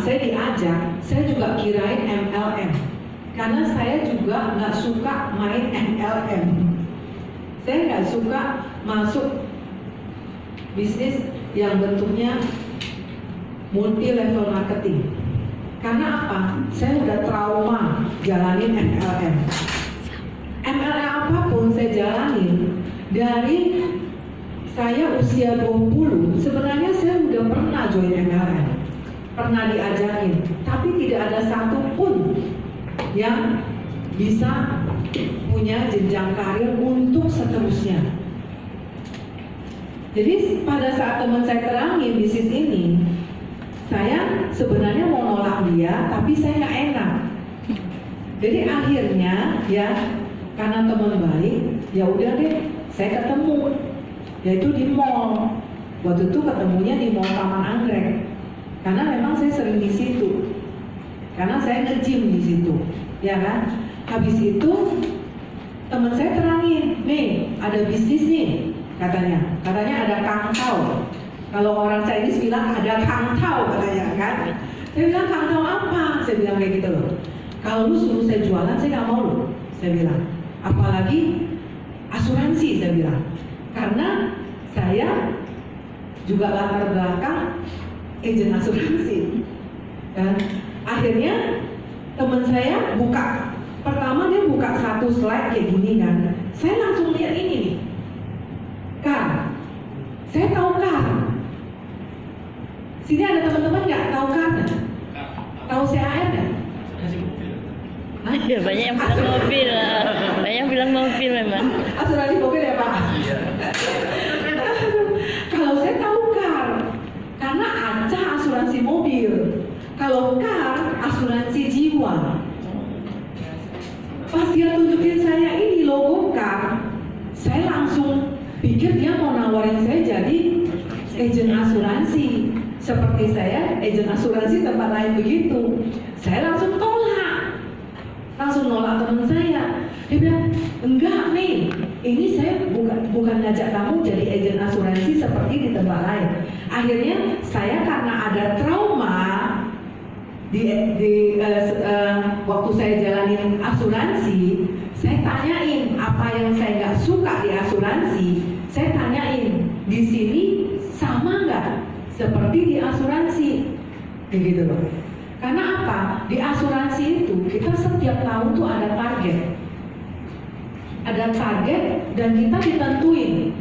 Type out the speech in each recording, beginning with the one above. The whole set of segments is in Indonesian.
saya diajak, saya juga kirain MLM, karena saya juga nggak suka main MLM. Saya nggak suka masuk bisnis yang bentuknya multi level marketing. Karena apa? Saya udah trauma jalanin MLM. MLM apapun saya jalanin. Dari saya usia 20, sebenarnya saya udah pernah join MLM, pernah diajakin, tapi tidak ada satupun yang bisa punya jenjang karir untuk seterusnya. Jadi pada saat teman saya terangin bisnis ini, saya sebenarnya mau nolak dia, tapi saya nggak enak. Jadi akhirnya ya, karena teman baik, ya udah deh, saya ketemu, yaitu di mall. Waktu itu ketemunya di mall Taman Anggrek, karena memang saya sering di situ, karena saya nge-gym di situ, ya kan. Habis itu teman saya terangin, nih ada bisnis nih, katanya ada Kang Tao. Kalau orang Chinese bilang ada Kang Tao katanya kan. Saya bilang Kang Tao apa? Saya bilang kayak gitu loh. Kalau lu suruh saya jualan, saya nggak mau loh. Saya bilang, apalagi asuransi, saya bilang. Karena saya juga latar belakang agen asuransi. Dan akhirnya teman saya buka, pertama dia buka satu slide kayak gini kan. Saya langsung lihat ini nih, Kar. Saya tahu Kar. Sini ada teman-teman nggak tahu Kar? Tahu CAR nggak? Ya, banyak yang bilang mobil, banyak yang bilang mobil memang. Asuransi mobil ya Pak? Kalau saya tahu Kar, karena Aca asuransi mobil. Kalau Kar asuransi jiwa. Pas dia tunjukin saya ini logo Kar, saya langsung pikir dia mau nawarin saya jadi agen asuransi. Seperti saya agen asuransi tempat lain begitu. Saya langsung tolak. Langsung nolak teman saya. Dia bilang, enggak nih, ini saya bukan ngajak kamu jadi agen asuransi seperti di tempat lain. Akhirnya saya karena ada trauma waktu saya jalanin asuransi, saya tanyain apa yang saya nggak suka di asuransi. Saya tanyain, di sini sama nggak seperti di asuransi? Begitu loh. Karena apa? Di asuransi itu kita setiap tahun tuh ada target. Ada target dan kita ditentuin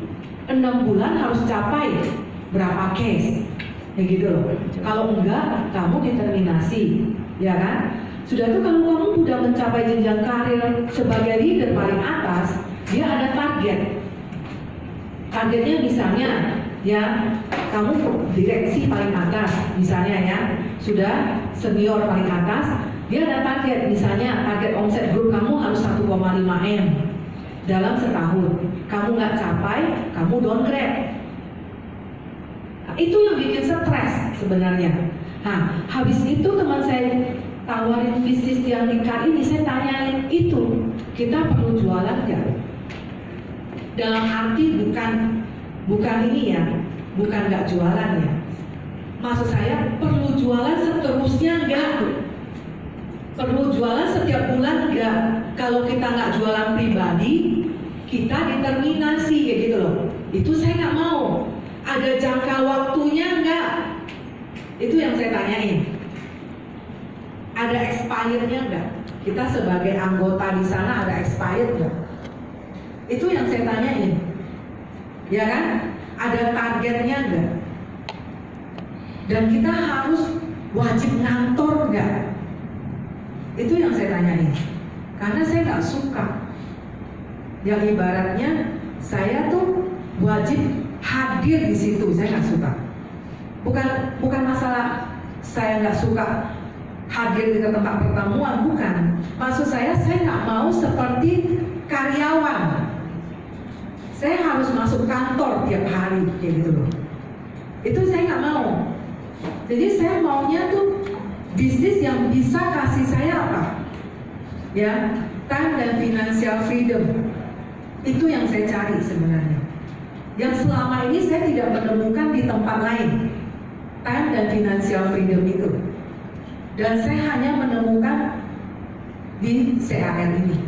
6 bulan harus capai berapa case. Begitu loh. Kalau enggak, kamu diterminasi, ya kan? Sudah tuh kalau kamu sudah mencapai jenjang karir sebagai leader paling atas, dia ada target. Targetnya misalnya ya kamu direksi paling atas, misalnya ya sudah senior paling atas, dia ada target, misalnya target omset grup kamu harus 1,5 M dalam setahun. Kamu nggak capai, kamu downgrade. Nah, itu yang bikin stres sebenarnya. Nah, habis itu teman saya tawarin bisnis yang di Kar ini, saya tanyain itu kita perlu jualan nggak? Dalam arti bukan ini ya, bukan nggak jualan ya. Maksud saya perlu jualan seterusnya nggak? Perlu jualan setiap bulan nggak? Kalau kita nggak jualan pribadi, kita determinasi kayak gitu loh. Itu saya nggak mau. Ada jangka waktunya nggak? Itu yang saya tanyain. Ada expirednya nggak? Kita sebagai anggota di sana ada expired nggak? Itu yang saya tanyain. Ya kan? Ada targetnya nggak? Dan kita harus wajib ngantor nggak? Itu yang saya tanyain. Karena saya nggak suka yang ibaratnya saya tuh wajib hadir di situ. Saya nggak suka. Bukan masalah saya nggak suka hadir di tempat pertemuan, bukan. Maksud saya nggak mau seperti karyawan. Saya harus masuk kantor tiap hari kayak gitu loh. Itu saya nggak mau. Jadi saya maunya tuh bisnis yang bisa kasih saya apa? Ya, time dan financial freedom. Itu yang saya cari sebenarnya. Yang selama ini saya tidak menemukan di tempat lain. Time dan financial freedom itu. dan saya hanya menemukan di CAR ini.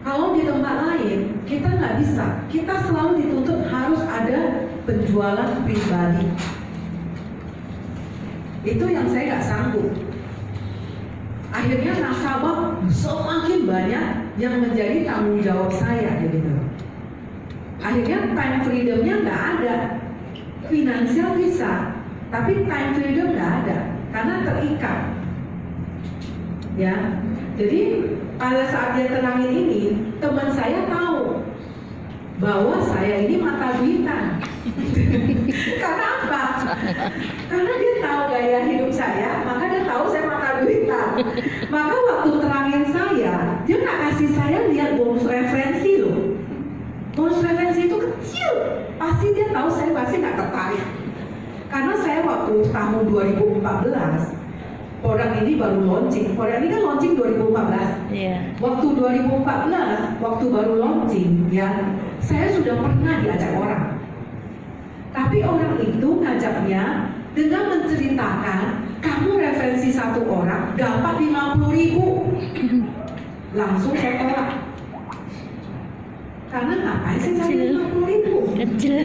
Kalau di tempat lain kita nggak bisa, kita selalu dituntut harus ada penjualan pribadi. Itu yang saya nggak sanggup. Akhirnya nasabah semakin banyak yang menjadi tanggung jawab saya gitu. Akhirnya time freedomnya nggak ada. Finansial bisa, tapi time freedom nggak ada karena terikat. Ya, jadi pada saat dia terangin ini, teman saya tahu bahwa saya ini mata duitan. Karena apa? Karena dia tahu gaya hidup saya, maka dia tahu saya mata duitan. Maka waktu terangin saya, dia nggak kasih saya lihat bonus referensi loh. Bonus referensi itu kecil, pasti dia tahu saya pasti nggak tertarik. Karena saya waktu tahun 2014 produk ini baru launching. Produk ini kan launching 2014. Iya. Waktu 2014, waktu baru launching, ya, saya sudah pernah diajak orang. Tapi orang itu ngajaknya dengan menceritakan, kamu referensi satu orang dapat 50.000. Langsung saya tolak. Karena ngapain sih cari 50.000? Kecil.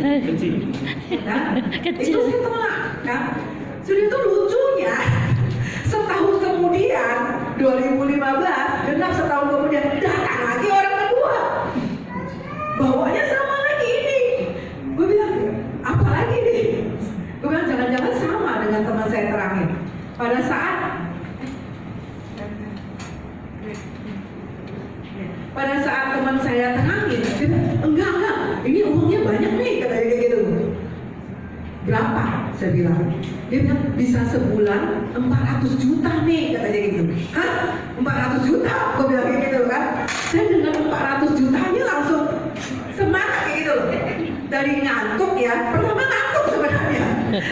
Nah, Kecil. itu saya tolak, kan? Sudah itu lucunya. Setahun kemudian, 2015, genap setahun kemudian, datang lagi orang kedua. Bawanya sama lagi ini. Gue bilang, apa lagi nih? Gue bilang, jangan-jangan sama dengan teman saya terangin. Pada saat teman saya terangin, dia bilang, enggak, ini uangnya banyak nih, katanya kayak gitu. Berapa? Saya bilang. Dia bilang bisa sebulan 400 juta nih, katanya gitu. Hah? 400 juta? Gue bilang kayak gitu kan. Saya dengar 400 jutanya langsung semangat kayak gitu loh. Dari ngantuk ya, pertama ngantuk sebenarnya.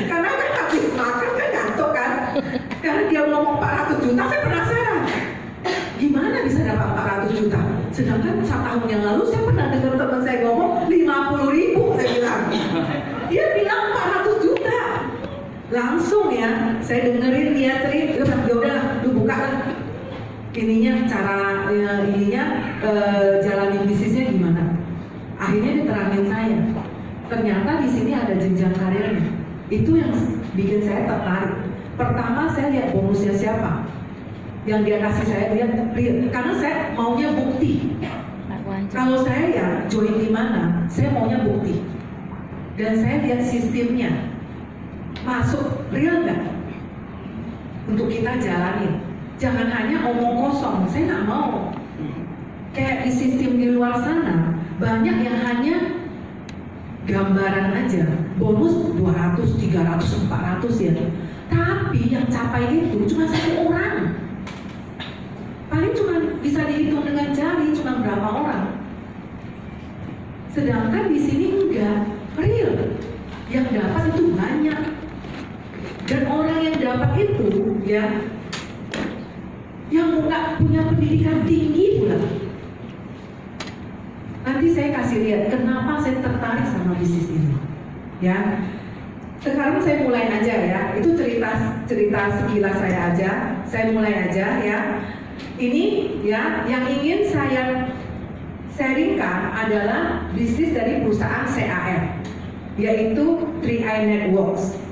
Karena kan habis makan kan ngantuk kan. Karena dia ngomong 400 juta, saya penasaran. Gimana bisa dapat 400 juta? Sedangkan 1 tahun yang lalu saya pernah dengar teman saya ngomong 50.000, saya bilang. Dia bilang 400 juta. Langsung ya, saya dengerin dia cerita, ya udah, lu buka lah. Ininya cara jalanin bisnisnya gimana? Akhirnya dia terangin saya. Ternyata di sini ada jenjang karirnya. Itu yang bikin saya tertarik. Pertama saya lihat bonusnya siapa. Yang dia kasih saya lihat real. Karena saya maunya bukti. Kalau saya ya join di mana, saya maunya bukti. Dan saya lihat sistemnya. Masuk real nggak untuk kita jalanin. Jangan hanya omong kosong. Saya nggak mau kayak di sistem di luar sana banyak yang hanya gambaran aja, bonus 200, 300, 400 ya, tapi yang capai itu cuma 1 orang, paling cuma bisa dihitung dengan jari, cuma berapa orang. Sedangkan di sini enggak, real, yang dapat itu banyak. Dan orang yang dapat itu ya, yang nggak punya pendidikan tinggi pula. Nanti saya kasih lihat kenapa saya tertarik sama bisnis ini. Ya, sekarang saya mulai aja ya. Itu cerita sekilas saya aja. Saya mulai aja ya. Ini ya, yang ingin saya sharingkan adalah bisnis dari perusahaan CAR, yaitu 3i Networks.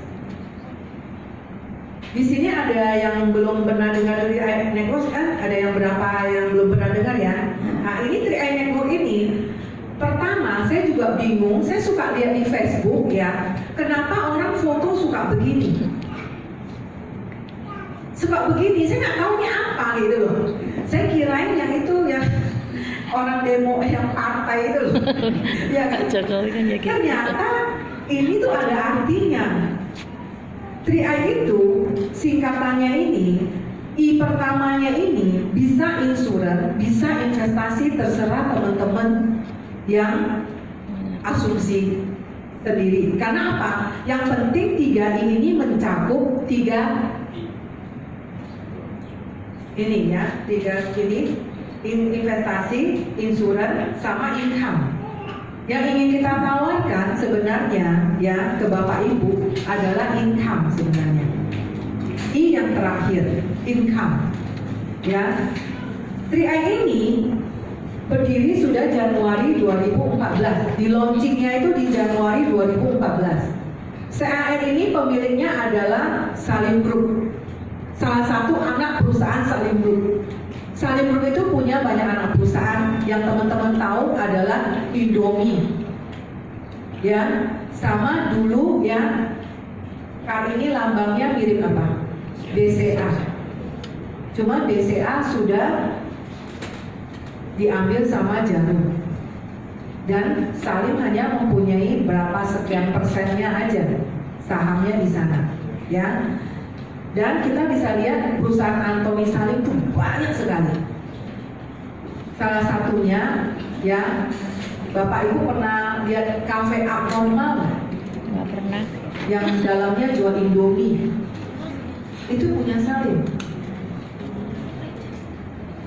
Di sini ada yang belum pernah dengar 3i Network kan? Ada yang berapa yang belum pernah dengar ya? Nah ini 3i Network ini, pertama saya juga bingung, saya suka lihat di Facebook ya, kenapa orang foto suka begini? Suka begini, saya nggak tahu ini apa gitu loh. Saya kirain yang itu ya orang demo yang partai itu loh. Ya kan? Jokowi kan ya gitu. Ternyata ini tuh ada artinya. 3i itu singkatannya ini, I pertamanya ini bisa insuran, bisa investasi, terserah teman-teman yang asumsi sendiri. Karena apa? Yang penting 3i ini mencakup 3 ini ya, 3 ini, investasi, insuran, sama income. Yang ingin kita tawarkan sebenarnya ya ke Bapak Ibu adalah income sebenarnya. I yang terakhir, income. Ya, 3i ini berdiri sudah Januari 2014. Di launchingnya itu di Januari 2014. CAR ini pemiliknya adalah Salim Group, salah satu anak perusahaan Salim Group. Salim Group itu punya banyak anak perusahaan, yang teman-teman tahu adalah Indomie, ya, sama dulu ya. Kali ini lambangnya mirip apa? BCA. Cuma BCA sudah diambil sama Jarum. Dan Salim hanya mempunyai berapa sekian persennya aja sahamnya di sana, ya. Dan kita bisa lihat perusahaan Anthony Salim itu banyak sekali. Salah satunya, ya, Bapak Ibu pernah lihat kafe abnormal nggak? Nggak pernah. Yang dalamnya jual Indomie, itu punya Salim.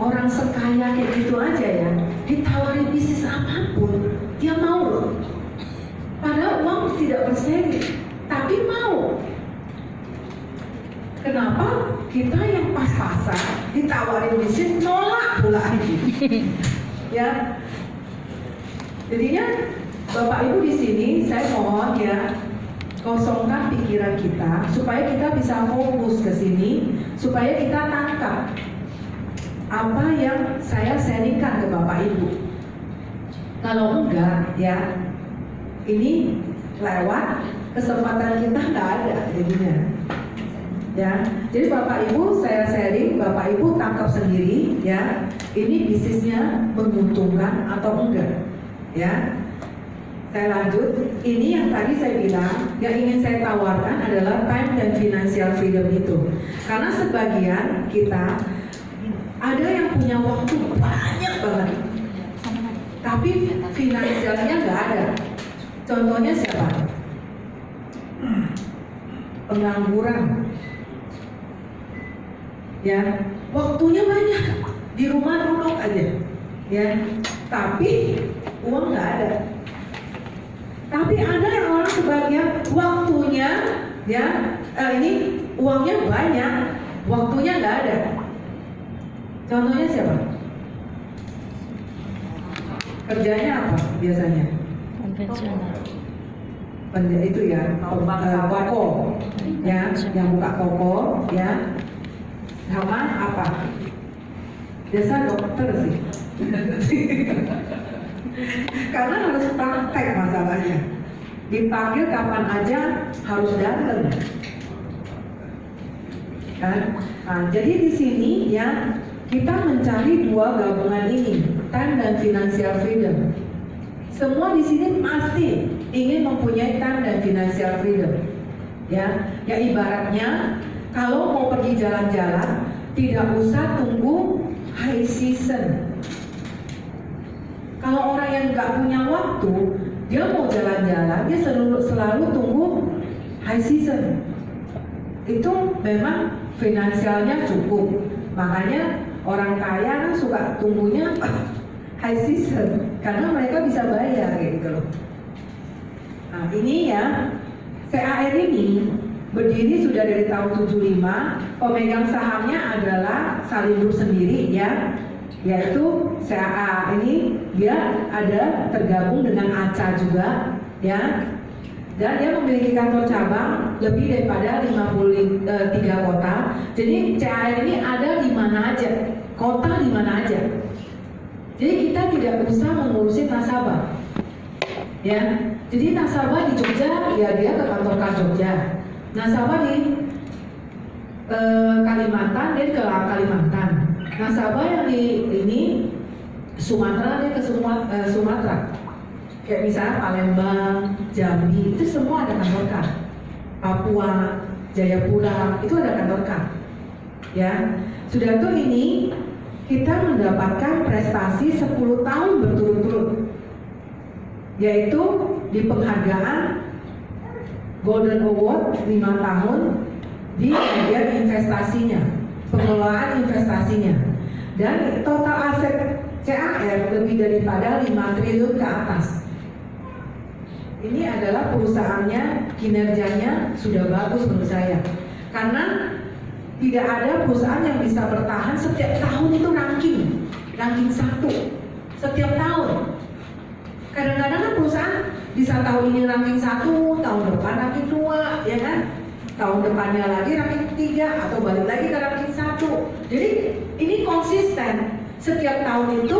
Orang sekaya kayak gitu aja ya, ditawari bisnis apapun, dia mau loh. Padahal uang tidak berseri, tapi mau. Kenapa kita yang pas-pasan ditawarin bisnis nolak pula ya. Jadinya Bapak Ibu di sini saya mohon ya, kosongkan pikiran kita supaya kita bisa fokus ke sini, supaya kita tangkap apa yang saya sharingkan ke Bapak Ibu. Kalau enggak ya, ini lewat, kesempatan kita nggak ada jadinya. Ya, jadi Bapak Ibu saya sharing, Bapak Ibu tangkap sendiri ya, ini bisnisnya menguntungkan atau enggak ya. Saya lanjut, ini yang tadi saya bilang, yang ingin saya tawarkan adalah time dan financial freedom itu. Karena sebagian kita ada yang punya waktu banyak banget, tapi finansialnya nggak ada. Contohnya siapa? Pengangguran. Ya, waktunya banyak, di rumah duduk aja, ya, tapi uang nggak ada. Tapi ada yang orang sebagian waktunya, ya, ini uangnya banyak, waktunya nggak ada. Contohnya siapa? Kerjanya apa biasanya? Konvensional. Itu ya, toko, ya, yang buka toko, ya. Sama apa? Biasa dokter sih. Karena harus praktek masalahnya. Dipanggil kapan aja harus datang. Kan? Nah, jadi di sini ya kita mencari dua gabungan ini, time dan financial freedom. Semua di sini pasti ingin mempunyai time dan financial freedom. Ya ibaratnya kalau mau pergi jalan-jalan, tidak usah tunggu high season. Kalau orang yang nggak punya waktu, dia mau jalan-jalan, dia selalu tunggu high season. Itu memang finansialnya cukup. Makanya orang kaya kan suka tunggunya high season, karena mereka bisa bayar gitu loh. Nah ini ya, CAR ini berdiri sudah dari tahun 75, pemegang sahamnya adalah Salim Group sendiri ya, yaitu CAA ini dia ada tergabung dengan ACA juga ya, dan dia memiliki kantor cabang lebih daripada 53 kota. Jadi CAR ini ada di mana aja, kota di mana aja. Jadi kita tidak usah mengurusi nasabah ya. Jadi nasabah di Jogja ya dia ke kantor Jogja. Nasabah di Kalimantan, dia ke Kalimantan. Nasabah yang di ini Sumatera, dia ke Sumatera. Kayak misalnya Palembang, Jambi, itu semua ada kantor kan. Papua, Jayapura, itu ada kantor kan. Ya, sudah tuh ini kita mendapatkan prestasi 10 tahun berturut-turut, yaitu di penghargaan Golden Award 5 tahun di bagian investasinya, pengelolaan investasinya, dan total aset CAR lebih daripada 5 triliun ke atas. Ini adalah perusahaannya, kinerjanya sudah bagus menurut saya, karena Tidak ada perusahaan yang bisa bertahan setiap tahun itu ranking 1 setiap tahun. Kadang-kadang kan perusahaan bisa tahun ini ranking 1, tahun depan ranking 2, ya kan? Tahun depannya lagi ranking 3 atau balik lagi ke ranking 1. Jadi ini konsisten. Setiap tahun itu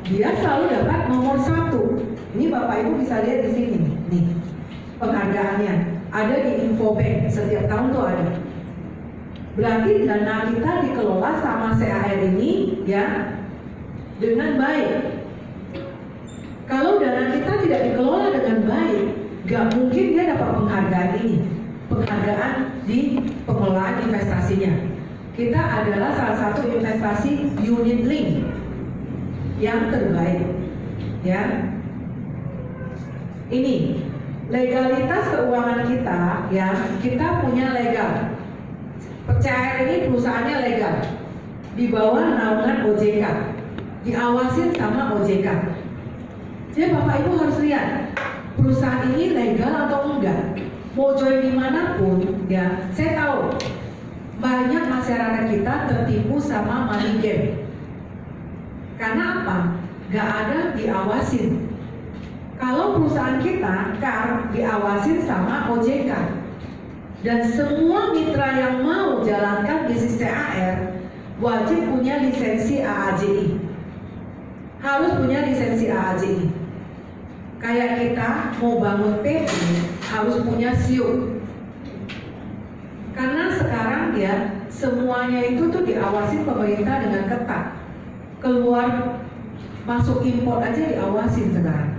dia selalu dapat nomor 1. Ini Bapak Ibu bisa lihat di sini nih. Penghargaannya ada di Infobank, setiap tahun tuh ada. Berarti dana kita dikelola sama CAR ini ya dengan baik. Kalau dana kita tidak dikelola dengan baik, gak mungkin dia dapat penghargaan ini, penghargaan di pengelolaan investasinya. Kita adalah salah satu investasi unit link yang terbaik, ya. Ini legalitas keuangan kita, ya. Kita punya legal. CAR ini perusahaannya legal, di bawah naungan OJK, diawasin sama OJK. Jadi Bapak Ibu harus lihat perusahaan ini legal atau enggak. Mau join dimanapun, ya. Saya tahu banyak masyarakat kita tertipu sama money game. Karena apa? Gak ada diawasin. Kalau perusahaan kita CAR diawasin sama OJK. Dan semua mitra yang mau jalankan bisnis CAR wajib punya lisensi AAJI. Harus punya lisensi AAJI. Kayak kita mau bangun PT harus punya SIUP. Karena sekarang ya semuanya itu tuh diawasin pemerintah dengan ketat. Keluar masuk impor aja diawasin sekarang.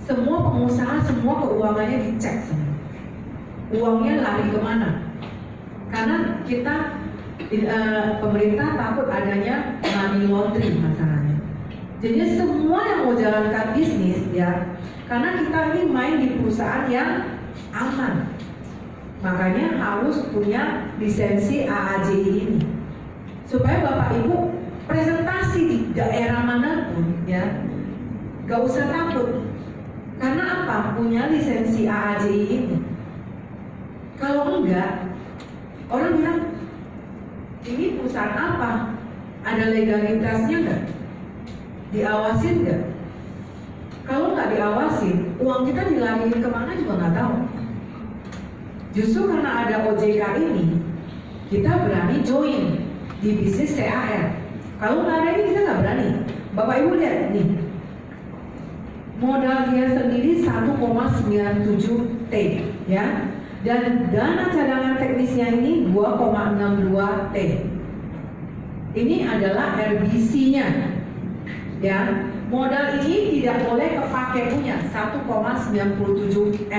Semua pengusaha, semua keuangannya dicek semua. Uangnya lari kemana? Karena kita pemerintah takut adanya money laundering masalahnya. Jadi semua yang mau jalankan bisnis ya, karena kita ini main di perusahaan yang aman, makanya harus punya lisensi AAJI ini supaya Bapak Ibu presentasi di daerah manapun ya, gak usah takut. Karena apa? Punya lisensi AAJI ini. Kalau enggak, orang bilang ini perusahaan apa? Ada legalitasnya enggak? Diawasin enggak? Kalau nggak diawasin, uang kita dilariin kemana juga nggak tahu. Justru karena ada OJK ini, kita berani join di bisnis CAR. Kalau nggak ada ini kita nggak berani. Bapak Ibu lihat nih, modal dia sendiri 1,97 T, ya. Dan dana cadangan teknisnya ini 2,62 T. Ini adalah RBC-nya, ya. Modal ini tidak boleh kepake punya 1,97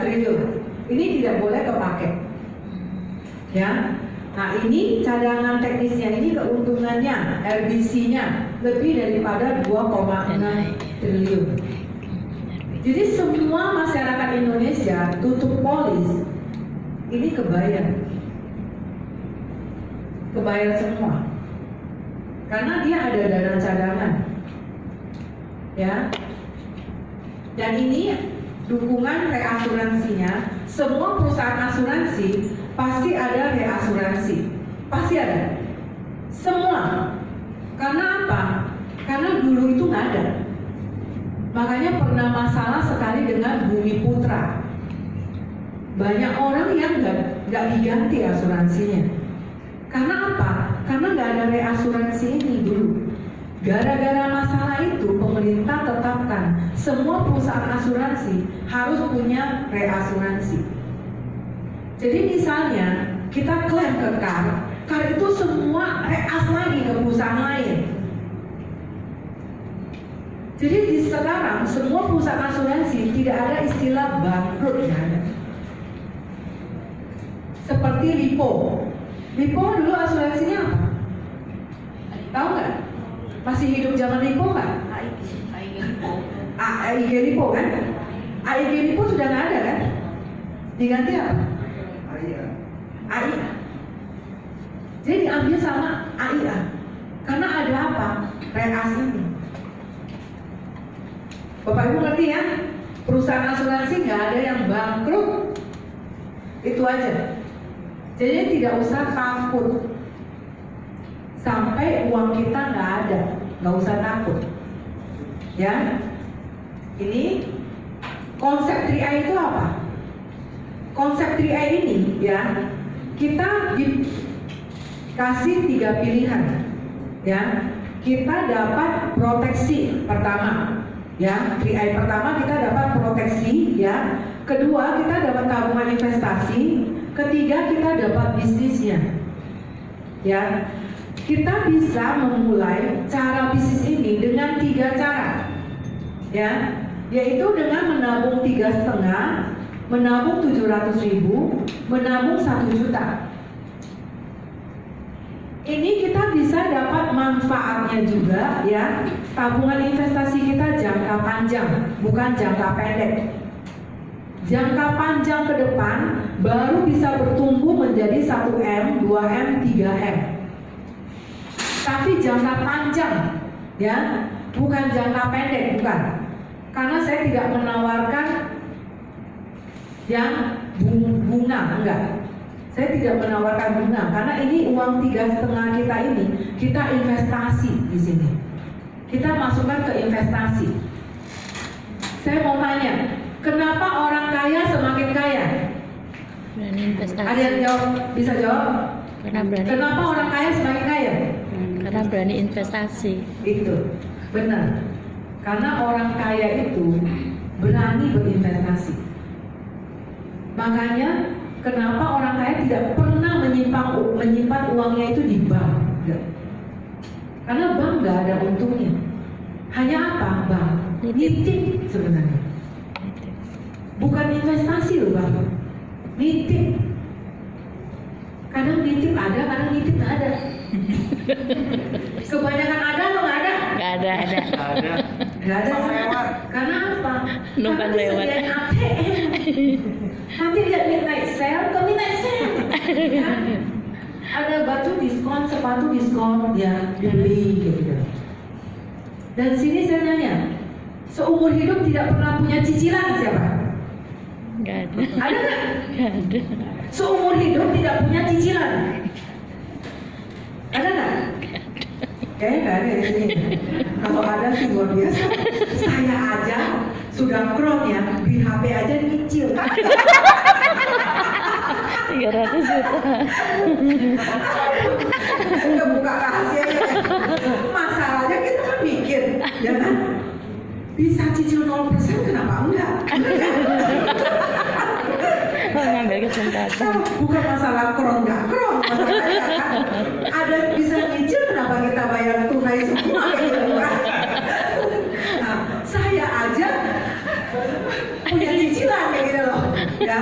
triliun. Ini tidak boleh kepake, ya. Nah ini cadangan teknisnya, ini keuntungannya RBC-nya lebih daripada 2,6 triliun. Jadi semua masyarakat Indonesia tutup polis ini kebayar semua, karena dia ada dana cadangan, ya. Dan ini dukungan reasuransinya. Semua perusahaan asuransi pasti ada reasuransi, pasti ada. Semua. Karena apa? Karena dulu itu nggak ada. Makanya pernah masalah sekali dengan Bumi Putra. Banyak orang yang nggak diganti asuransinya. Karena apa? Karena nggak ada reasuransi ini dulu. Gara-gara masalah itu pemerintah tetapkan semua perusahaan asuransi harus punya reasuransi. Jadi misalnya kita klaim ke CAR itu semua reas lagi ke perusahaan lain. Jadi di sekarang semua perusahaan asuransi tidak ada istilah bangkrut, ya. Seperti Lipo. Lipo dulu asuransinya apa? Tahu nggak? Masih hidup zaman Lipo nggak? AIG Lipo kan? AIG Lipo sudah nggak ada kan? Diganti apa? AIA. Jadi diambil sama AIA. Karena ada apa? Reas ini. Bapak Ibu ngerti ya? Perusahaan asuransi nggak ada yang bangkrut. Itu aja. Jadi tidak usah takut sampai uang kita nggak ada, nggak usah takut. Ya, ini konsep 3I itu apa? Konsep 3I ini ya, kita dikasih 3 pilihan. Ya, kita dapat proteksi pertama. Ya, 3I pertama kita dapat proteksi. Ya, kedua kita dapat tabungan investasi. Ketiga kita dapat bisnisnya. Ya, kita bisa memulai cara bisnis ini dengan 3 cara. Ya, yaitu dengan menabung 3,5, menabung 700.000, menabung 1 juta. Ini kita bisa dapat manfaatnya juga ya. Tabungan investasi kita jangka panjang, bukan jangka pendek. Jangka panjang ke depan baru bisa bertumbuh menjadi 1M, 2M, 3M. Tapi jangka panjang ya, bukan jangka pendek, bukan. Karena saya tidak menawarkan yang bunga, enggak. Saya tidak menawarkan bunga karena ini uang 3,5 kita ini kita investasi di sini. Kita masukkan ke investasi. Saya mau tanya, kenapa orang kaya semakin kaya? Berani investasi. Ada yang jawab? Bisa jawab? Kenapa orang kaya semakin kaya? Karena berani investasi. Itu benar. Karena orang kaya itu berani berinvestasi. Makanya kenapa orang kaya tidak pernah menyimpan uangnya itu di bank? Enggak. Karena bank nggak ada untungnya. Hanya apa? Bank nitip sebenarnya. Bukan investasi loh bang. Nitip. Kadang nitip ada, kadang nitip nggak ada. Kebanyakan ada atau nggak ada? Nggak ada. Nggak ada. Karena apa? Numpang Karena lewat. disediain ATM. Nanti lihat midnight sale ke midnight sale. Ya. Ada baju diskon, sepatu diskon, ya dibeli gitu. Dan sini saya nanya, seumur hidup tidak pernah punya cicilan siapa? Nggak ada. Ada nggak? Nggak ada. Seumur hidup tidak punya cicilan. Ada nggak? Kayaknya nggak ada di sini. Kalau ada sih luar biasa. Saya aja sudah kron ya, di HP aja nyicil. 300 juta. Kita buka rahasianya. Masalahnya kita kan mikir, ya kan? Bisa cicil 0% kenapa enggak? Oh, ngambil kesempatan. Bukan masalah kron nggak kron, masalahnya kan ada bisa nyicil kenapa kita bayar tunai semua gitu kan? Nah, saya aja punya cicilan kayak gitu loh. Ya.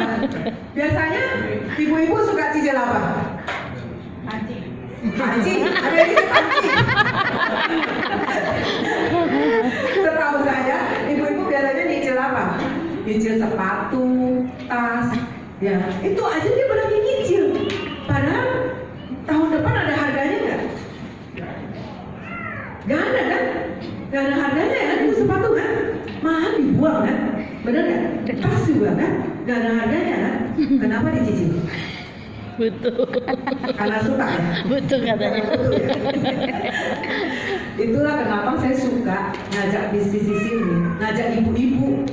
Biasanya ibu-ibu suka cicil apa? Panci. Ada yang cicil panci. Setahu saya, ibu-ibu biasanya nyicil apa? Nyicil sepatu, tas. Ya, itu aja dia berani nyicil. Padahal tahun depan ada harganya nggak? Nggak ada kan? Nggak ada harganya ya, itu sepatu kan? Mahal dibuang kan? Bener nggak? Tas juga kan? Nggak ada harganya kan? Kenapa dicicil? Butuh. Karena suka ya? Butuh katanya. Betul ya? Itulah kenapa saya suka ngajak bisnis di sini, ngajak ibu-ibu.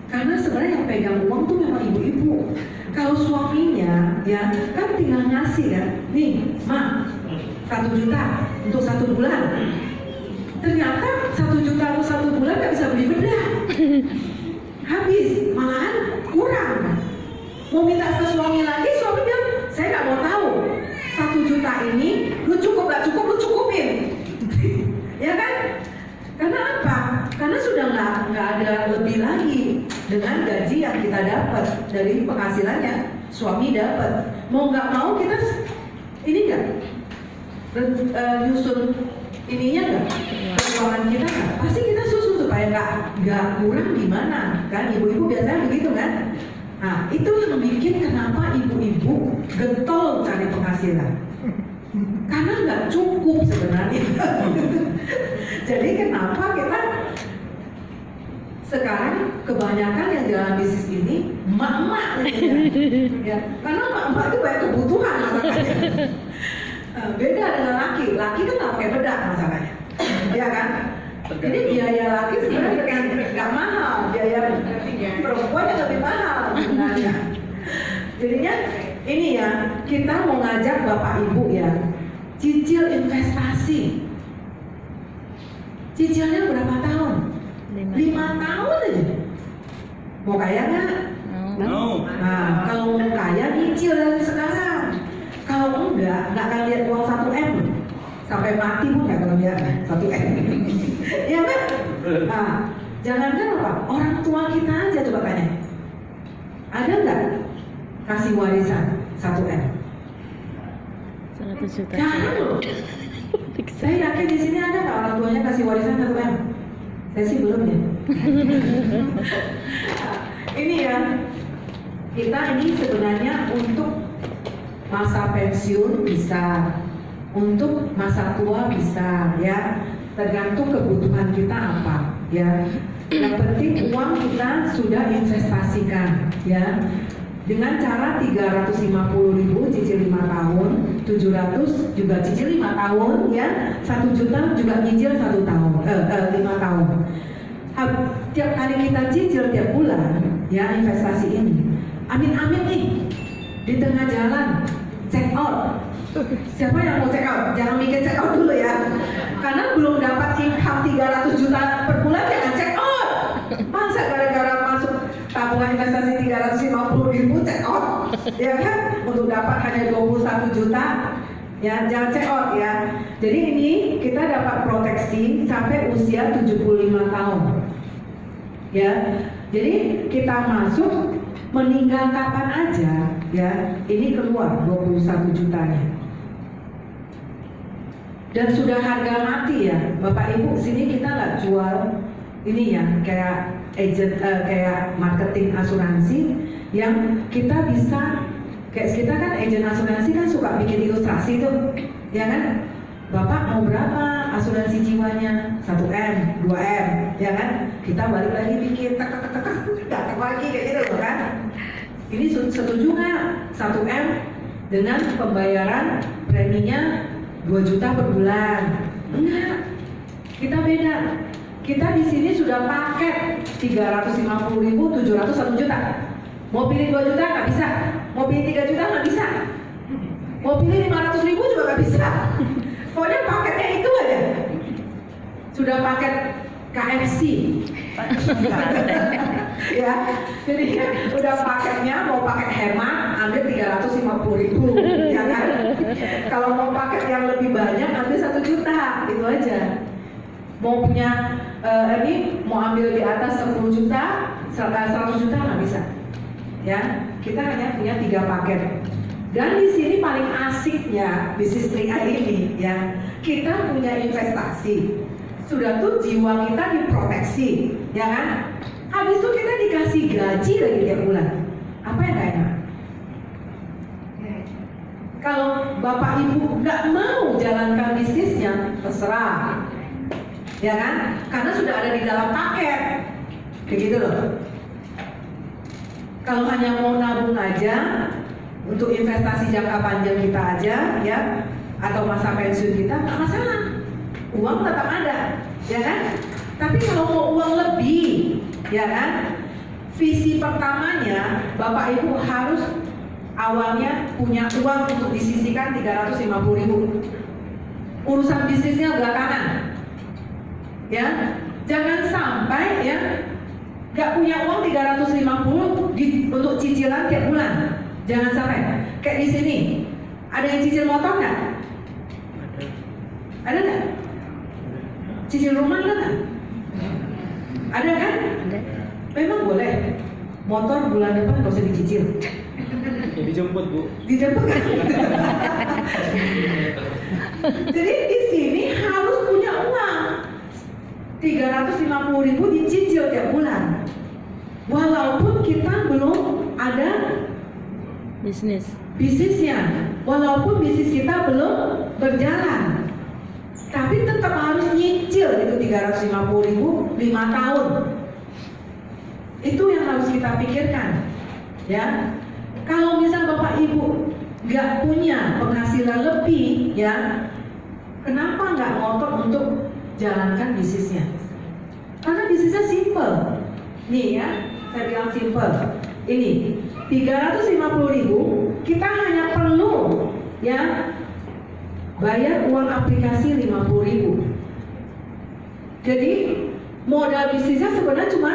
Karena sebenarnya yang pegang uang tuh memang ibu-ibu. Kalau suaminya ya kan tinggal ngasih kan, nih ma 1 juta untuk 1 bulan. Ternyata 1 juta untuk 1 bulan nggak bisa beli bedah, habis malahan kurang. Mau minta ke suami lagi, suami bilang saya nggak mau tahu. 1 juta ini lu cukup nggak cukup lu cukupin. Ya kan? Karena apa? Karena sudah nggak ada lebih lagi dengan gaji yang kita dapat dari penghasilannya suami dapat. Mau nggak mau kita ini nggak nyusun ininya nggak keuangan kita nggak? Pasti kita susun supaya nggak kurang gimana kan? Ibu-ibu biasanya begitu kan? Nah itu yang bikin kenapa ibu-ibu getol cari penghasilan. Karena nggak cukup sebenarnya. Jadi kenapa kita Sekarang kebanyakan yang jalan bisnis ini emak-emak gitu ya. Karena emak-emak itu banyak kebutuhan masalahnya. Beda dengan laki kan nggak pakai bedak masalahnya, ya kan? Jadi biaya laki sebenarnya nggak mahal, biaya perempuan yang lebih mahal sebenarnya. Jadinya ini ya, kita mau ngajak Bapak Ibu ya, cicil investasi. Cicilnya berapa tahun? 5 tahun aja. Mau kaya nggak? No. Nah, kalau mau kaya nyicil dari sekarang. Kalau nggak akan lihat uang 1 M. Sampai mati pun nggak akan lihat 1 M. Ya kan? Nah, jangankan apa? Orang tua kita aja coba tanya. Ada nggak kasih warisan 1 M? 100 juta. Jangan loh. Saya yakin di sini ada nggak orang tuanya kasih warisan 1 M? Saya sih belum ya. Ini ya, kita ini sebenarnya untuk masa pensiun bisa, untuk masa tua bisa ya, tergantung kebutuhan kita apa ya. Yang penting uang kita sudah investasikan ya, dengan cara 350.000 cicil 5 tahun, 700 juga cicil 5 tahun ya, 1 juta juga cicil 1 tahun, 5 tahun. Tiap kali kita cicil tiap bulan ya investasi ini, amin-amin nih di tengah jalan check out. Siapa yang mau check out? Jangan mikir check out dulu ya, karena belum dapat income 300 juta per bulan jangan check out. Masa gara-gara masuk tabungan investasi 350.000 check out ya kan, untuk dapat hanya 21 juta ya, jangan check out ya. Jadi ini kita dapat proteksi sampai usia 75 tahun ya. Jadi kita masuk, meninggal kapan aja ya, ini keluar 21 jutanya. Dan sudah harga mati ya Bapak Ibu. Sini kita nggak jual ini ya, kayak agent, kayak marketing asuransi yang kita bisa, kayak kita kan agent asuransi kan suka bikin ilustrasi tuh ya kan. Bapak mau berapa asuransi jiwanya? 1 M, 2 M ya kan. Kita balik lagi bikin datang lagi kayak gitu loh kan. Ini setuju nggak 1 M dengan pembayaran preminya 2 juta per bulan? Enggak, kita beda. Kita di sini sudah paket 350.000, 700, 1 juta. Mau pilih 2 juta nggak bisa, mau pilih 3 juta nggak bisa, mau pilih 500.000 juga nggak bisa. Pokoknya paketnya itu aja. Sudah paket KFC. Ya, jadi udah paketnya, mau paket hemat ambil 350.000 ya kan. Kalau mau paket yang lebih banyak ambil 1 juta, itu aja. Mau punya ini mau ambil di atas 10 juta, 100 juta nggak bisa. Ya, kita hanya punya 3 paket. Dan di sini paling asiknya bisnis 3i ini ya, kita punya investasi. Sudah tuh jiwa kita diproteksi, ya kan? Habis itu kita dikasih gaji lagi tiap bulan. Apa yang gak enak? Kalau Bapak Ibu nggak mau jalankan bisnisnya, terserah, ya kan? Karena sudah ada di dalam paket, kayak gitu loh. Kalau hanya mau nabung aja, untuk investasi jangka panjang kita aja ya, atau masa pensiun kita, nggak masalah, uang tetap ada ya kan. Tapi kalau mau uang lebih ya kan, visi pertamanya Bapak Ibu harus awalnya punya uang untuk disisihkan 350.000. Urusan bisnisnya belakangan ya. Jangan sampai ya nggak punya uang 350 untuk cicilan tiap bulan. Jangan sampai. Kayak di sini, ada yang cicil motor nggak? Ada nggak? Cicil rumah ada nggak? Ada kan? Ada. Memang boleh. Motor bulan depan nggak usah dicicil. Dijemput Bu. Dijemput kan? Jadi di sini harus punya uang 350.000 dicicil tiap bulan. Walaupun kita belum ada bisnisnya, walaupun bisnis kita belum berjalan, tapi tetap harus nyicil itu 350.000 5 tahun Itu yang harus kita pikirkan, ya. Kalau misal Bapak Ibu nggak punya penghasilan lebih, ya, kenapa nggak ngotot untuk jalankan bisnisnya? Karena bisnisnya simple. Nih ya, saya bilang simple. Ini 350.000, kita hanya perlu ya bayar uang aplikasi 50.000. Jadi modal bisnisnya sebenarnya cuma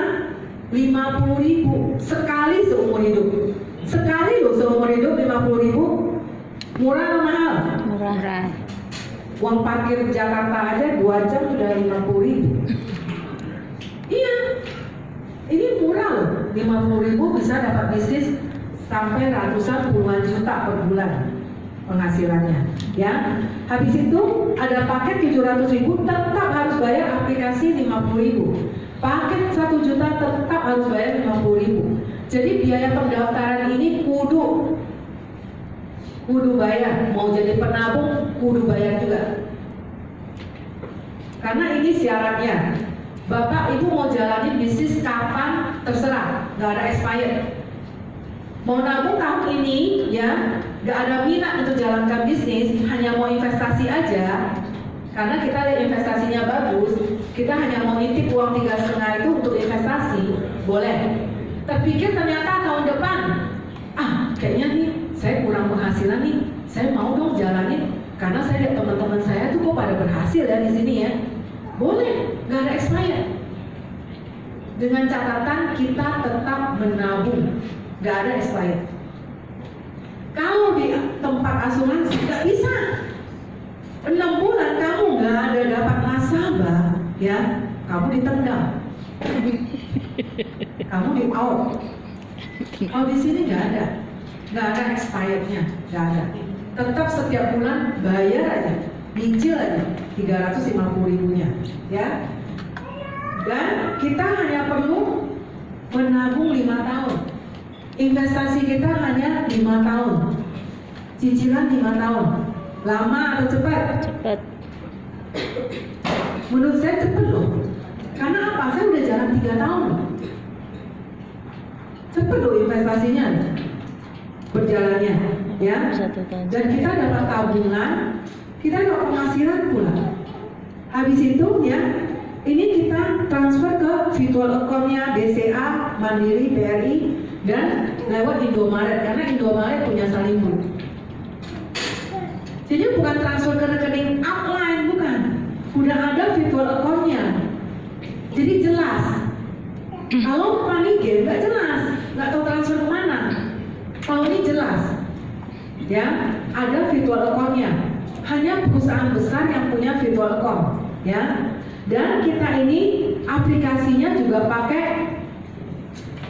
50.000 sekali seumur hidup. Sekali loh seumur hidup 50.000. Murah atau mahal? Murah. Uang parkir Jakarta aja 2 jam sudah 50.000. Iya, ini murah loh. 50.000 bisa dapat bisnis sampai ratusan puluhan juta per bulan penghasilannya. Ya, habis itu ada paket 700.000 tetap harus bayar aplikasi 50.000. Paket 1 juta tetap harus bayar 50.000. Jadi biaya pendaftaran ini kudu bayar. Mau jadi penabung kudu bayar juga. Karena ini syaratnya. Bapak Ibu mau jalani bisnis kapan terserah, nggak ada expired. Mau nabung tahun ini, ya, nggak ada minat untuk jalankan bisnis, hanya mau investasi aja. Karena kita lihat investasinya bagus, kita hanya mau nitip uang 3,5 itu untuk investasi, boleh. Terpikir ternyata tahun depan, kayaknya nih saya kurang penghasilan nih, saya mau dong jalanin. Karena saya lihat teman-teman saya tuh kok pada berhasil ya di sini ya. Boleh, nggak ada expired. Dengan catatan kita tetap menabung, nggak ada expired. Kalau di tempat asuransi nggak bisa. 6 bulan kamu nggak ada dapat nasabah, ya, kamu ditendang, kamu di out. Kalau di sini nggak ada expirednya, nggak ada. Tetap setiap bulan bayar aja, nyicil aja 350.000-nya, ya. Dan kita hanya perlu menabung 5 tahun. Investasi kita hanya 5 tahun. Cicilan 5 tahun. Lama atau cepat? Cepat. Menurut saya cepat loh. Karena apa? Saya udah jalan 3 tahun loh. Cepat loh investasinya berjalannya, ya. 1 tahun. Dan kita dapat tabungan, kita dapat penghasilan pula. Habis itu ya, ini kita transfer ke virtual account-nya BCA, Mandiri, BRI, dan lewat Indomaret, karena Indomaret punya Salimbu. Jadi bukan transfer ke rekening upline, bukan. Udah ada virtual account-nya. Jadi jelas. Kalau money game nggak jelas, nggak tahu transfer kemana. Kalau ini jelas, ya, ada virtual account-nya. Hanya perusahaan besar yang punya virtual account, ya. Dan kita ini aplikasinya juga pakai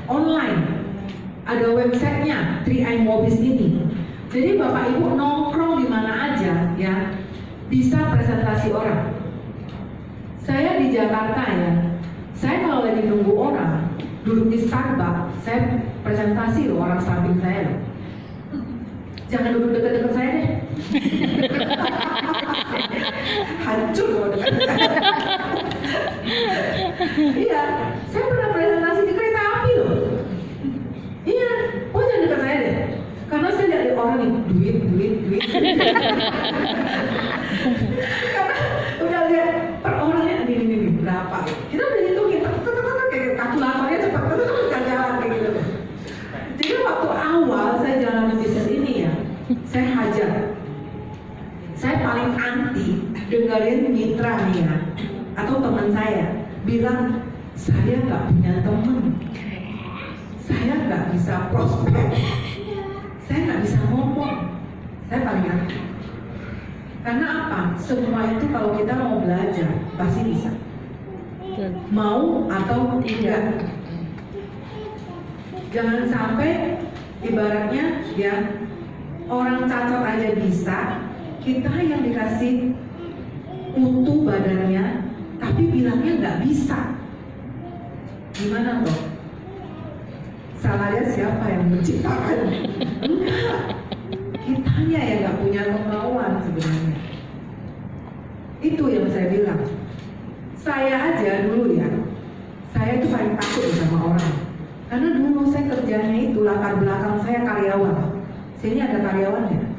online. Ada websitenya 3i Mobis ini. Jadi Bapak Ibu nongkrong di mana aja, ya, bisa presentasi orang. Saya di Jakarta ya, saya kalau lagi nunggu orang duduk di Starbucks, saya presentasi loh orang samping saya loh. Jangan duduk dekat-dekat saya deh. Hancur loh dekat-dekat. Iya, saya pernah presentasi di kereta api loh. Iya, jangan dekat saya deh. Karena saya lihat orang nih, duit. Karena udah lihat per orangnya ini berapa. Kita udah hitungin, kayak kalkulatornya cepat, jalan kayak gitu. Jadi waktu awal saya jalan bisnis ini ya, saya hajar. Saya paling anti dengerin mitra nih ya, atau teman saya bilang saya nggak punya teman, saya nggak bisa prospek, saya nggak bisa ngomong. Saya paling anti. Karena apa? Semua itu kalau kita mau belajar pasti bisa. Mau atau tidak. Jangan sampai ibaratnya ya orang cacat aja bisa, kita yang dikasih utuh badannya tapi bilangnya nggak bisa. Gimana toh? Salahnya siapa yang menciptakan? Enggak, kitanya yang nggak punya kemauan sebenarnya. Itu yang saya bilang. Saya aja dulu ya, saya tuh paling takut sama orang. Karena dulu saya kerjanya itu latar belakang saya karyawan. Sini ada karyawannya?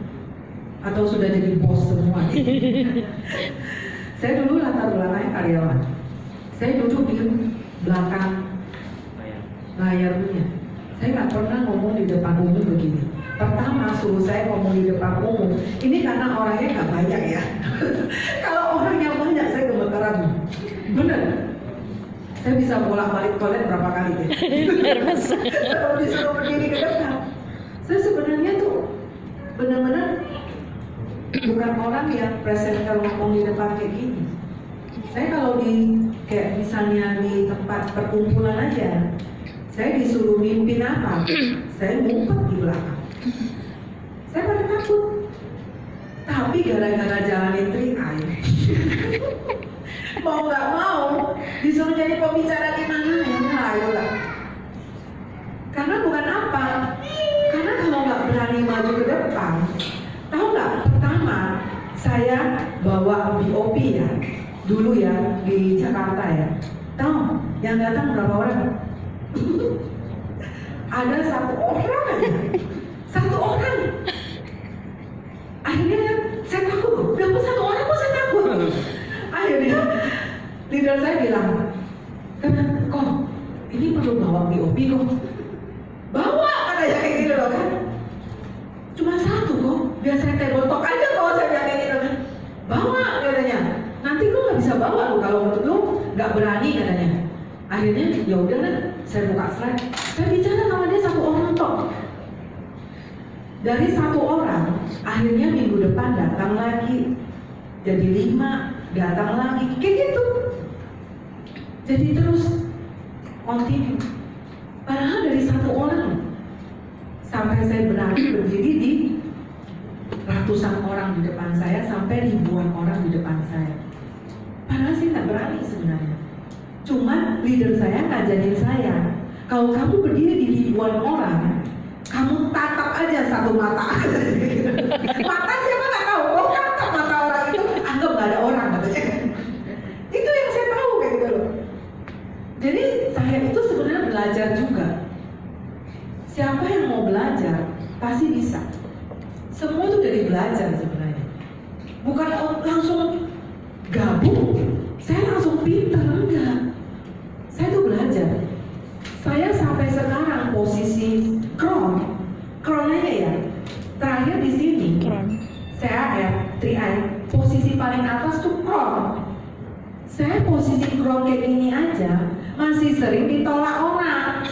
Atau sudah jadi bos semua? Saya dulu latar belakangnya karyawan. Saya duduk di belakang layar punya. Saya nggak pernah ngomong di depan umum begini. Pertama suruh saya ngomong di depan umum. Ini karena orangnya nggak banyak ya. Kalau orangnya banyak saya gemetaran. Bener. Saya bisa bolak-balik toilet berapa kali deh. Nervous. Kalau disuruh berdiri ke depan. Saya sebenarnya tuh benar-benar bukan orang yang presenter ngomong di depan kayak gini. Saya kalau di kayak misalnya di tempat perkumpulan aja, saya disuruh mimpin apa, saya ngumpet di belakang. Saya pada takut. Tapi gara-gara jalanin triai, mau nggak mau disuruh jadi pembicara di mana ya, ayolah. Karena bukan apa, karena kalau nggak berani maju ke depan, tahu nggak? Pertama, saya bawa BOP ya, dulu ya di Jakarta ya. Tahu yang datang berapa orang? Ada 1 orang aja, 1 orang. Akhirnya saya takut, kenapa 1 orang kok saya takut? Akhirnya leader saya bilang, kok ini perlu bawa BOP kok. Bawa katanya kayak gitu loh kan. Cuma 1 kok, biar saya table talk aja kalau saya bilang kayak gitu kan. Bawa katanya, nanti lu nggak bisa bawa lu kalau menurut lu nggak berani katanya. Akhirnya ya udah lah, saya buka slide, saya bicara sama dia 1 orang tok. Dari 1 orang, akhirnya minggu depan datang lagi, jadi 5, datang lagi, kayak gitu. Jadi terus continue. Padahal dari 1 orang sampai saya berani berdiri di ratusan orang di depan saya, sampai ribuan orang di depan saya. Padahal saya nggak berani sebenarnya. Cuma leader saya ngajarin saya, kalau kamu berdiri di ribuan orang, kamu tatap aja 1 mata. Mata siapa nggak tahu, kok tatap mata orang itu, anggap nggak ada orang katanya. Itu yang saya tahu kayak gitu loh. Jadi saya itu sebenarnya belajar juga. Siapa yang mau belajar pasti bisa. Semua itu dari belajar sebenarnya. Bukan langsung gabung, saya langsung pintar, enggak. Saya tuh belajar. Saya sampai sekarang posisi kronnya ya. Terakhir di sini, saya 3i, posisi paling atas tuh kron. Saya posisi kron kayak gini aja masih sering ditolak orang.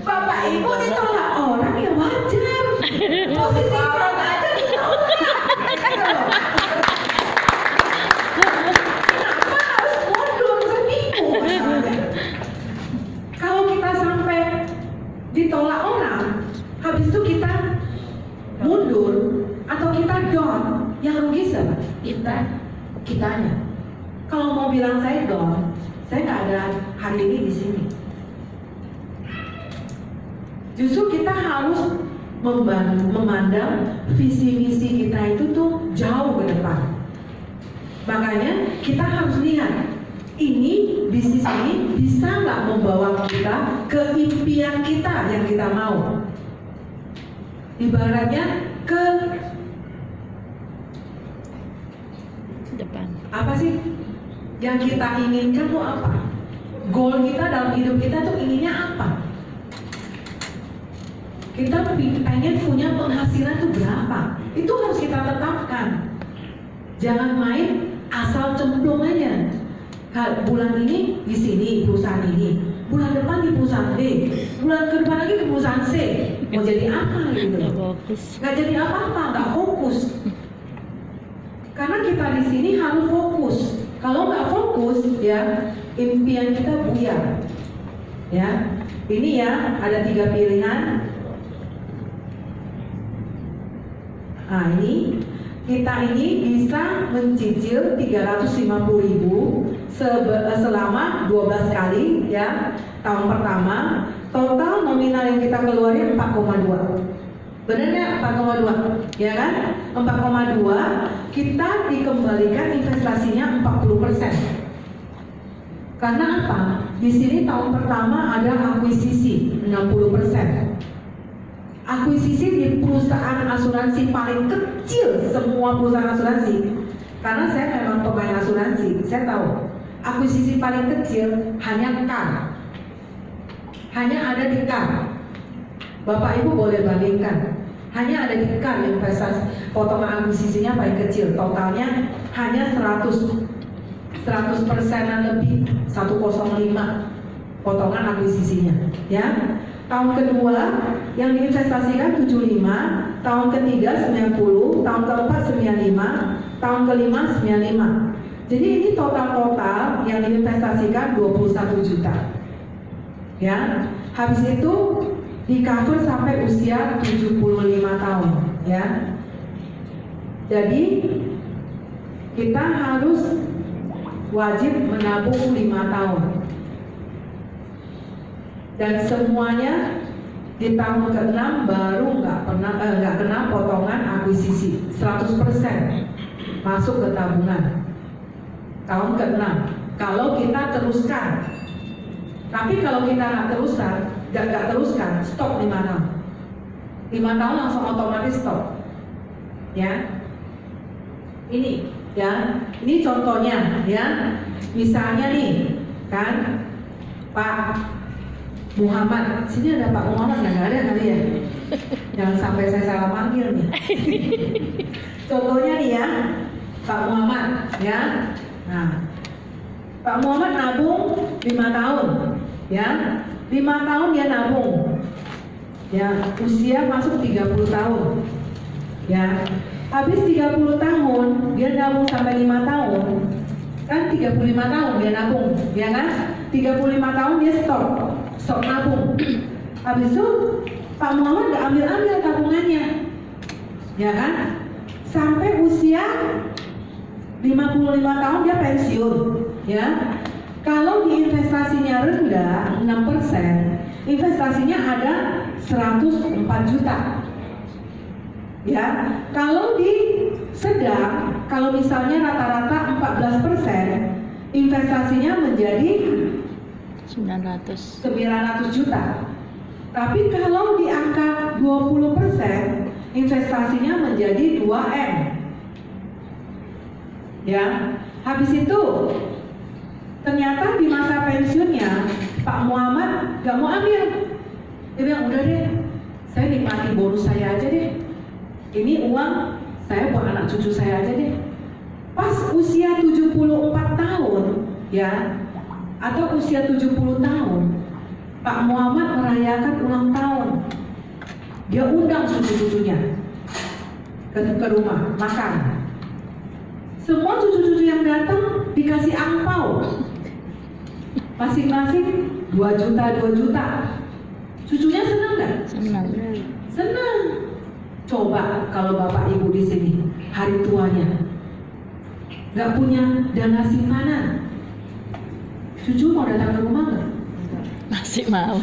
Bapak Ibu ditolak orang ya wajar. Posisi kron aja ditolak. Kenapa harus mundur seminggu? Kalau kita sampai ditolak orang, habis itu kita mundur atau kita down, yang rugi siapa? Kitanya. Kalau mau bilang saya down, saya nggak ada hari ini di sini. Justru kita harus memandang visi misi kita itu tuh jauh ke depan. Makanya kita harus lihat ini bisnis ini bisa nggak membawa kita ke impian kita yang kita mau. Ibaratnya ke depan. apa sih yang kita inginkan tuh apa? Goal kita dalam hidup kita tuh inginnya apa? Kita pengen punya penghasilan tuh berapa? Itu harus kita tetapkan. Jangan main asal cemplung aja. Bulan ini di sini perusahaan ini, bulan depan di perusahaan B, bulan ke depan lagi di perusahaan C. Mau jadi apa gitu? Nggak fokus. Nggak jadi apa-apa, nggak fokus. Karena kita di sini harus fokus. Kalau nggak fokus, ya impian kita buyar. Ya, ini ya ada 3 pilihan. Nah ini kita ini bisa mencicil 350.000 selama 12 kali ya tahun pertama. Total nominal yang kita keluarin 4,2. Benar nggak 4,2? Ya kan? 4,2 kita dikembalikan investasinya 40%. Karena apa? Di sini tahun pertama ada akuisisi 60%. Akuisisi di perusahaan asuransi paling kecil semua perusahaan asuransi. Karena saya memang pemain asuransi, saya tahu. Akuisisi paling kecil hanya CAR. Hanya ada di CAR. Bapak Ibu boleh bandingkan. Hanya ada di CAR investasi potongan akuisisinya paling kecil. Totalnya hanya 100%-an lebih 105 potongan akuisisinya, ya. Tahun kedua yang diinvestasikan 75, tahun ketiga 90, tahun keempat 95, tahun kelima 95. Jadi ini total yang diinvestasikan 21 juta. Ya. Habis itu di cover sampai usia 75 tahun, ya. Jadi kita harus wajib menabung 5 tahun. Dan semuanya di tahun ke-6 baru nggak kena potongan akuisisi 100% masuk ke tabungan tahun ke-6 kalau kita teruskan. Tapi kalau kita nggak teruskan, stop 5 tahun. 5 tahun langsung otomatis stop, ya. Ini, ya, ini contohnya, ya. Misalnya nih, kan, Pak Muhammad, sini ada Pak Muhammad nggak ada kali ya? Jangan sampai saya salah manggil nih. Contohnya nih ya, Pak Muhammad, ya. Nah, Pak Muhammad nabung 5 tahun, ya. 5 tahun dia nabung, ya. Usia masuk 30 tahun, ya. Habis 30 tahun dia nabung sampai 5 tahun, kan 35 tahun dia nabung, ya kan? 35 tahun dia stop nabung. Habis itu Pak Muhammad gak ambil tabungannya, ya kan? Sampai usia 55 tahun dia pensiun, ya. Kalau di investasinya rendah 6%, investasinya ada 104 juta. Ya, kalau di sedang, kalau misalnya rata-rata 14%, investasinya menjadi 900 juta. Tapi kalau di angka 20%, investasinya menjadi 2M. Ya, habis itu ternyata di masa pensiunnya Pak Muhammad gak mau ambil. Dia bilang, udah deh, saya nikmati bonus saya aja deh. Ini uang saya buat anak cucu saya aja deh. Pas usia 74 tahun, ya, atau usia 70 tahun, Pak Muhammad merayakan ulang tahun. Dia undang cucu-cucunya ke rumah makan. Semua cucu-cucu yang datang dikasih angpau, masing-masing 2 juta. Cucunya senang nggak? Senang. Coba kalau bapak ibu di sini hari tuanya nggak punya dana simpanan, cucu mau datang ke rumah nggak? Masih mau.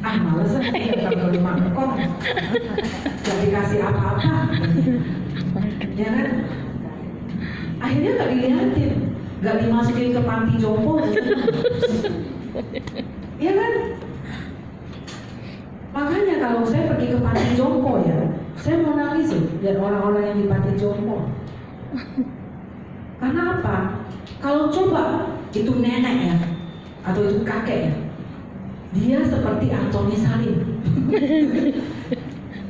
Males datang ke rumah engkong, nggak dikasih apa-apa, ya kan? Akhirnya nggak dilihatin, nggak dimasukin ke panti jompo, ya kan? Makanya kalau saya pergi ke panti jompo, ya, saya mau nangis loh lihat orang-orang yang di panti jompo. Karena apa? Kalau coba itu nenek ya, atau itu kakek ya, dia seperti Antoni Salim.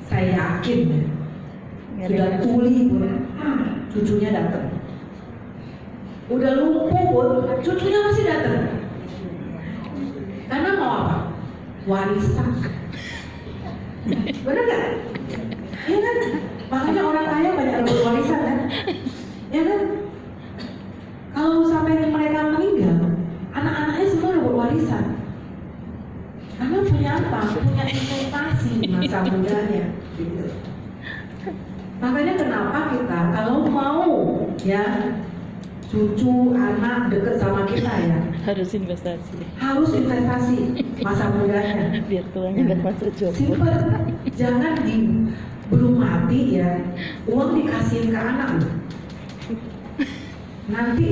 Saya yakin ya, sudah tuli pun cucunya datang. Udah lumpuh pun cucunya masih datang. Karena mau apa? Warisan. Benar nggak? Iya kan? Makanya orang kaya banyak rebut warisan kan? Ya kan? Kalau sampai mereka meninggal, anak-anaknya semua rebut warisan. Karena punya apa? Punya investasi di masa mudanya. Gitu. Makanya kenapa kita kalau mau ya cucu, anak deket sama kita ya Harus investasi. harus investasi masa mudanya. Biar tuanya nggak masuk jomblo. Simpel, jangan belum mati ya uang dikasihin ke anak loh. Nanti ya